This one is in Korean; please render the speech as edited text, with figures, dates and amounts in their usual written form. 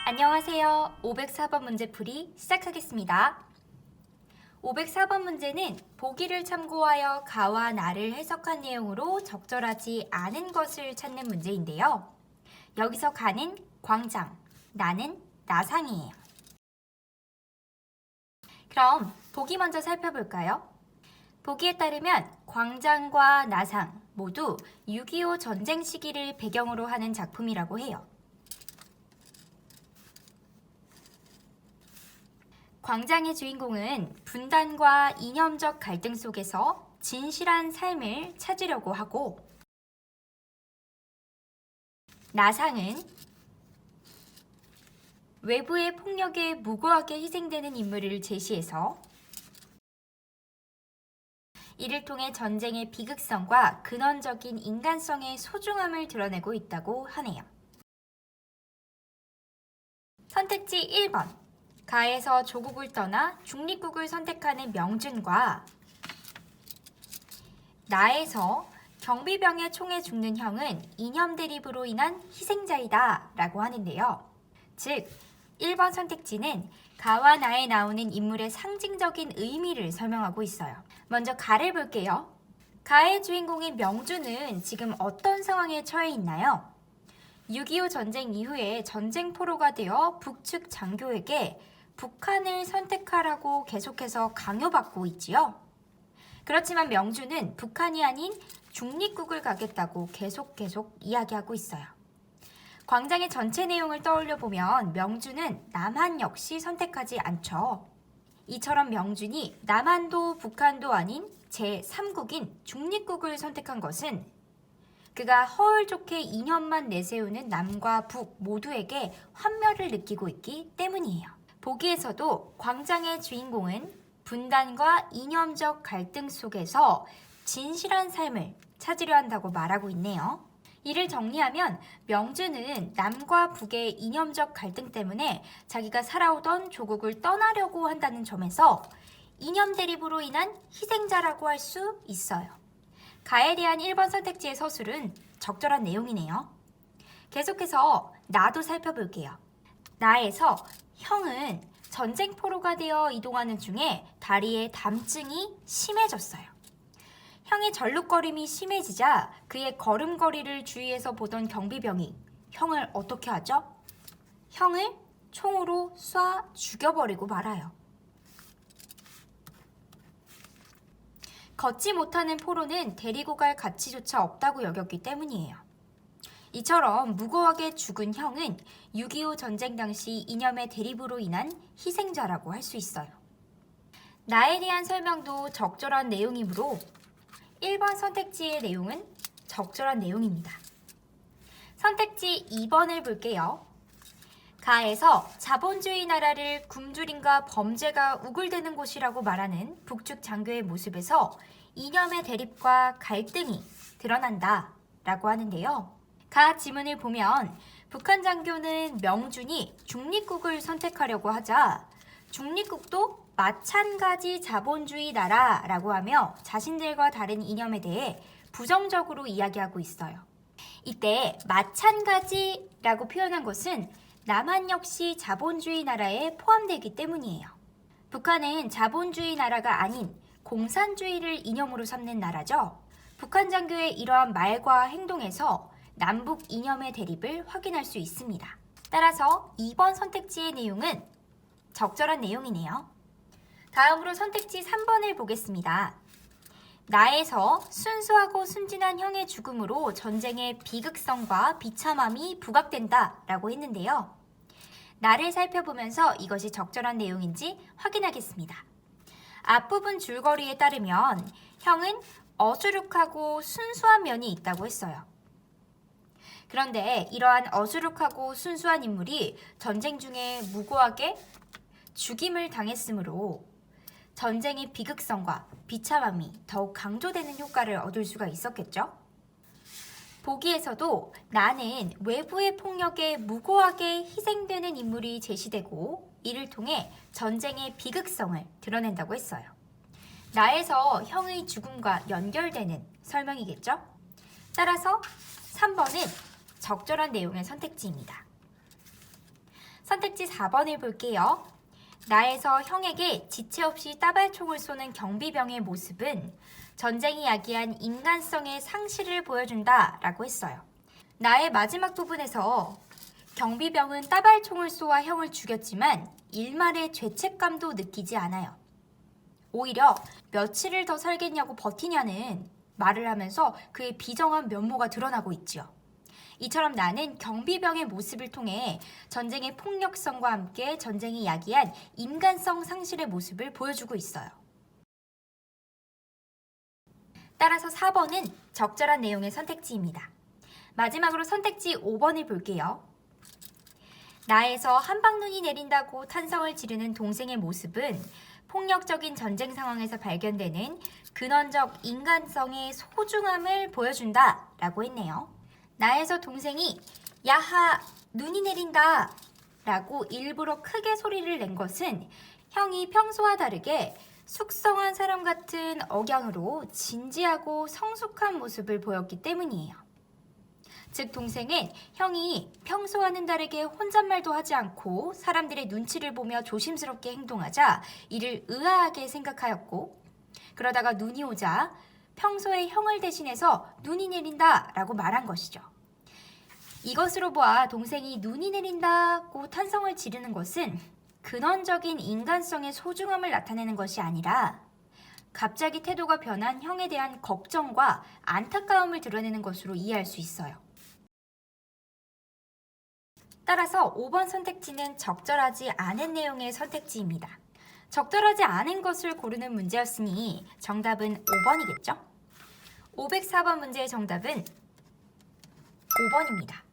안녕하세요. 504번 문제풀이 시작하겠습니다. 504번 문제는 보기를 참고하여 가와 나를 해석한 내용으로 적절하지 않은 것을 찾는 문제인데요. 여기서 가는 광장, 나는 나상이에요. 그럼 보기 먼저 살펴볼까요? 보기에 따르면 광장과 나상 모두 6.25 전쟁 시기를 배경으로 하는 작품이라고 해요. 광장의 주인공은 분단과 이념적 갈등 속에서 진실한 삶을 찾으려고 하고, 나상은 외부의 폭력에 무고하게 희생되는 인물을 제시해서 이를 통해 전쟁의 비극성과 근원적인 인간성의 소중함을 드러내고 있다고 하네요. 선택지 1번. 가에서 조국을 떠나 중립국을 선택하는 명준과 나에서 경비병의 총에 죽는 형은 이념 대립으로 인한 희생자이다 라고 하는데요. 즉, 1번 선택지는 가와 나에 나오는 인물의 상징적인 의미를 설명하고 있어요. 먼저 가를 볼게요. 가의 주인공인 명준은 지금 어떤 상황에 처해 있나요? 6.25 전쟁 이후에 전쟁포로가 되어 북측 장교에게 북한을 선택하라고 계속해서 강요받고 있지요. 그렇지만 명준은 북한이 아닌 중립국을 가겠다고 계속 이야기하고 있어요. 광장의 전체 내용을 떠올려 보면 명준은 남한 역시 선택하지 않죠. 이처럼 명준이 남한도 북한도 아닌 제3국인 중립국을 선택한 것은 그가 허울 좋게 이념만 내세우는 남과 북 모두에게 환멸을 느끼고 있기 때문이에요. 보기에서도 광장의 주인공은 분단과 이념적 갈등 속에서 진실한 삶을 찾으려 한다고 말하고 있네요. 이를 정리하면 명준은 남과 북의 이념적 갈등 때문에 자기가 살아오던 조국을 떠나려고 한다는 점에서 이념 대립으로 인한 희생자라고 할 수 있어요. 가에 대한 1번 선택지의 서술은 적절한 내용이네요. 계속해서 나도 살펴볼게요. 나에서 형은 전쟁포로가 되어 이동하는 중에 다리에 담증이 심해졌어요. 형의 절룩거림이 심해지자 그의 걸음걸이를 주위에서 보던 경비병이 형을 어떻게 하죠? 형을 총으로 쏴 죽여버리고 말아요. 걷지 못하는 포로는 데리고 갈 가치조차 없다고 여겼기 때문이에요. 이처럼 무고하게 죽은 형은 6.25 전쟁 당시 이념의 대립으로 인한 희생자라고 할 수 있어요. 나에 대한 설명도 적절한 내용이므로 1번 선택지의 내용은 적절한 내용입니다. 선택지 2번을 볼게요. 가에서 자본주의 나라를 굶주림과 범죄가 우글대는 곳이라고 말하는 북측 장교의 모습에서 이념의 대립과 갈등이 드러난다 라고 하는데요. 가 지문을 보면 북한 장교는 명준이 중립국을 선택하려고 하자 중립국도 마찬가지 자본주의 나라라고 하며 자신들과 다른 이념에 대해 부정적으로 이야기하고 있어요. 이때 마찬가지라고 표현한 것은 남한 역시 자본주의 나라에 포함되기 때문이에요. 북한은 자본주의 나라가 아닌 공산주의를 이념으로 삼는 나라죠. 북한 장교의 이러한 말과 행동에서 남북 이념의 대립을 확인할 수 있습니다. 따라서 2번 선택지의 내용은 적절한 내용이네요. 다음으로 선택지 3번을 보겠습니다. 나에서 순수하고 순진한 형의 죽음으로 전쟁의 비극성과 비참함이 부각된다 라고 했는데요. 나를 살펴보면서 이것이 적절한 내용인지 확인하겠습니다. 앞부분 줄거리에 따르면 형은 어수룩하고 순수한 면이 있다고 했어요. 그런데 이러한 어수룩하고 순수한 인물이 전쟁 중에 무고하게 죽임을 당했으므로 전쟁의 비극성과 비참함이 더욱 강조되는 효과를 얻을 수가 있었겠죠? 보기에서도 나는 외부의 폭력에 무고하게 희생되는 인물이 제시되고 이를 통해 전쟁의 비극성을 드러낸다고 했어요. 나에서 형의 죽음과 연결되는 설명이겠죠? 따라서 3번은 적절한 내용의 선택지입니다. 선택지 4번을 볼게요. 나에서 형에게 지체 없이 따발총을 쏘는 경비병의 모습은 전쟁이 야기한 인간성의 상실을 보여준다 라고 했어요. 나의 마지막 부분에서 경비병은 따발총을 쏘아 형을 죽였지만 일말의 죄책감도 느끼지 않아요. 오히려 며칠을 더 살겠냐고 버티냐는 말을 하면서 그의 비정한 면모가 드러나고 있지요. 이처럼 나는 경비병의 모습을 통해 전쟁의 폭력성과 함께 전쟁이 야기한 인간성 상실의 모습을 보여주고 있어요. 따라서 4번은 적절한 내용의 선택지입니다. 마지막으로 선택지 5번을 볼게요. 나에서 한방눈이 내린다고 탄성을 지르는 동생의 모습은 폭력적인 전쟁 상황에서 발견되는 근원적 인간성의 소중함을 보여준다 라고 했네요. 나에서 동생이 야하 눈이 내린다 라고 일부러 크게 소리를 낸 것은 형이 평소와 다르게 숙성한 사람 같은 억양으로 진지하고 성숙한 모습을 보였기 때문이에요. 즉 동생은 형이 평소와는 다르게 혼잣말도 하지 않고 사람들의 눈치를 보며 조심스럽게 행동하자 이를 의아하게 생각하였고, 그러다가 눈이 오자 평소에 형을 대신해서 눈이 내린다 라고 말한 것이죠. 이것으로 보아 동생이 눈이 내린다고 탄성을 지르는 것은 근원적인 인간성의 소중함을 나타내는 것이 아니라 갑자기 태도가 변한 형에 대한 걱정과 안타까움을 드러내는 것으로 이해할 수 있어요. 따라서 5번 선택지는 적절하지 않은 내용의 선택지입니다. 적절하지 않은 것을 고르는 문제였으니 정답은 5번이겠죠? 504번 문제의 정답은 5번입니다.